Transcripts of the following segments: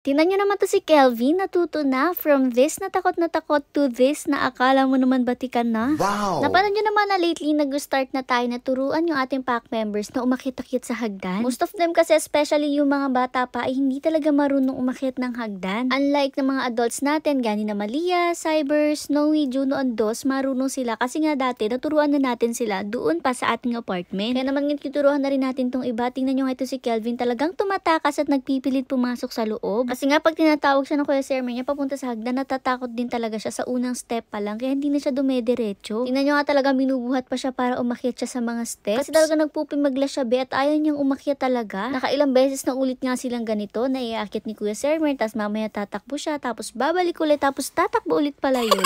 Tingnan nyo naman to si Kelvin, natuto na from this na takot to this na akala mo naman batikan na. Wow! Napanood nyo naman na lately nag-start na tayo na turuan yung ating pack members na umakyat-akyat sa hagdan. Most of them kasi, especially yung mga bata pa, ay hindi talaga marunong umakyat ng hagdan. Unlike ng mga adults natin, gani na Malia, Cyber, Snowy, Juno, and Dos, marunong sila kasi nga dati naturuan na natin sila doon pa sa ating apartment. Kaya naman ngayon tuturuan na rin natin tong iba. Tingnan nyo nga ito si Kelvin, talagang tumatakas at nagpipilit pumasok sa loob. Kasi nga pag tinatawag siya ng Kuya Sermer niya papunta sa hagdan, natatakot din talaga siya sa unang step pa lang, kaya hindi na siya dumediretso. Tingnan nyo nga talaga, binubuhat pa siya para umakyat siya sa mga steps. Kasi talaga nagpupimagla siya be at ayaw niyang umakyat talaga. Nakailang beses na ulit nga silang ganito, na iaakit ni Kuya Sermer, tapos mamaya tatakbo siya, tapos babalik ulit, tapos tatakbo ulit palayo.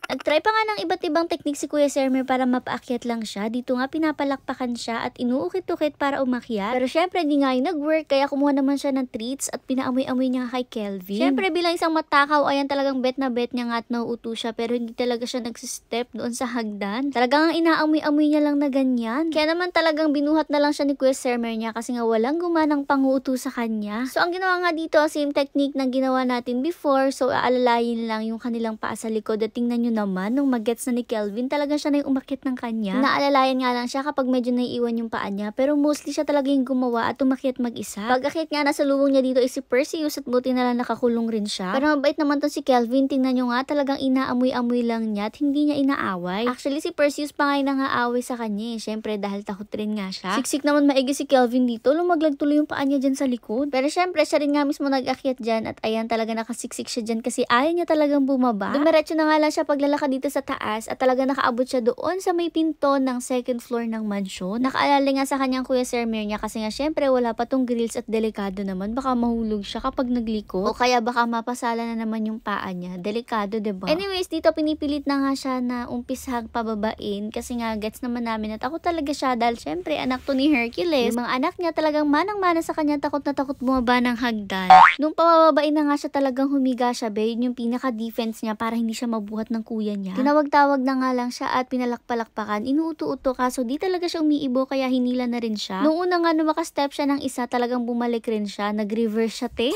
Nag-try pa nga ng iba't ibang technique si Kuya Sermer para mapaakyat lang siya. Dito nga pinapalakpakan siya at inuukit-ukit para umakyat. Pero syempre di nga yung nag-work, kaya kumuha naman siya ng treats at pinaamoy-amoy niya kay Kelvin. Syempre bilang isang matakaw, ayan talagang bet na bet niya nga at nauuto siya, pero hindi talaga siya nagsistep doon sa hagdan. Talagang inaamoy-amoy niya lang na ganyan. Kaya naman talagang binuhat na lang siya ni Kuya Sermer niya kasi nga walang gumanang panguuto sa kanya. So ang ginawa nga dito, same technique na ginawa natin before. So aalalayin lang yung kanilang paa sa likod at tingnan nyo naman, nung mag-gets na ni Kelvin, talaga siya na yung umakyat ng kanya. Naalalayan nga lang siya kapag medyo naiiwan yung paa niya, pero mostly siya talaga yung gumawa at umakyat mag-isa. Pag-akyat nga, nasa lubong niya dito is si Perseus at buti na lang nakakulong rin siya. Pero mabait naman to si Kelvin, tingnan nyo nga, talagang inaamoy-amoy lang niya at hindi niya inaaway. Actually, si Perseus pa nga yung nangaaway sa kanya eh. Syempre, dahil takot rin nga siya. Siksik naman maigi si Kelvin dito, lumaglag tuloy yung paa niya dyan sa likod. Pero syempre, siya rin nga mismo nag-akyat dyan at ayan, talaga nakasiksik siya dyan kasi ayaw niya talagang bumaba. Dumiretso na nga lang siya paglalakad dito sa taas at talaga nakaabot siya doon sa may pinto ng second floor ng mansion. Nakaalala nga sa kanyang Kuya Sermer niya kasi nga syempre wala pa tong grills at delikado naman, baka mahulog siya kapag nagliko o kaya baka mapasala na naman yung paa niya. Delikado, diba? Anyways, dito pinipilit na nga siya na umpisang pababain kasi nga gets naman namin at ako talaga siya dahil syempre anak to ni Hercules. Yung mga anak niya talagang manang-mana sa kanya, takot na takot bumaba ng hagdan. Nung pababain na nga siya, talagang humiga siya be, yun yung pinaka-defense niya para hindi siya mabuhat ng kuya niya. Tinawag-tawag na nga lang siya at pinalakpalakpakan, inuuto-uto, kaso di talaga siya umiibo kaya hinila na rin siya. Noong una nga nung makastep siya ng isa, talagang bumalik rin siya, nag-reverse siya te.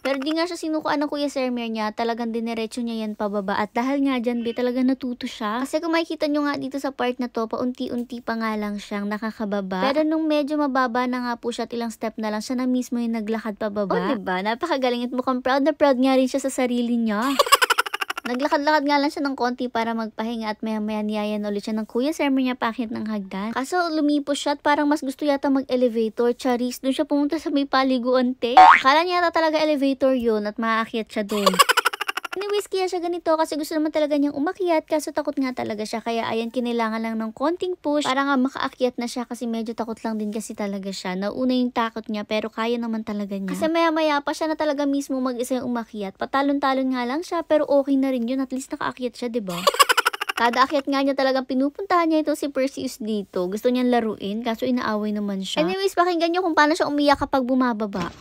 Pero di nga siya sinukuan ng Kuya Sermer niya, talagang dinerecho niya yan pababa at dahil nga dyan be, talagang natuto siya. Kasi kung makikita nyo nga dito sa part na to, paunti-unti pa nga lang siyang nakakababa. Pero nung medyo mababa na nga po siya, ilang step na lang, siya na mismo yung naglakad pababa. O diba, napakagaling at mukhang proud na proud nga rin siya sa sarili niya. Naglakad-lakad nga lang siya ng konti para magpahinga at maya-maya niyayan ulit siya ng Kuya Sermer niya pakit ng hagdan. Kaso lumipos siya at parang mas gusto yata mag-elevator. Charis, doon siya pumunta sa may paliguan te. Akala niya yata talaga elevator yun at maakyat siya doon. Anyways, kaya siya ganito kasi gusto naman talaga niyang umakyat kaso takot nga talaga siya. Kaya ayan, kinailangan lang ng konting push para nga makaakyat na siya kasi medyo takot lang din kasi talaga siya. Nauna yung takot niya pero kaya naman talaga niya. Kasi maya-maya pa siya na talaga mismo mag-isa yung umakyat. Patalon-talon nga lang siya pero okay na rin yun. At least nakaakyat siya, diba? Kada akyat nga niya talagang pinupuntahan niya ito si Perseus dito. Gusto niyang laruin kaso inaaway naman siya. Anyways, pakinggan niyo kung paano siya umiyak kapag bumababa.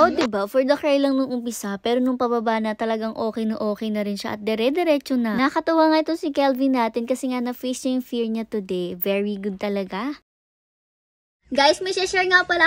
O diba, for the cry lang nung umpisa, pero nung pababa na talagang okay na rin siya at dire-diretso na. Nakakatawa nga ito si Kelvin natin kasi nga na-face niya yung fear niya today. Very good talaga. Guys, may share nga pala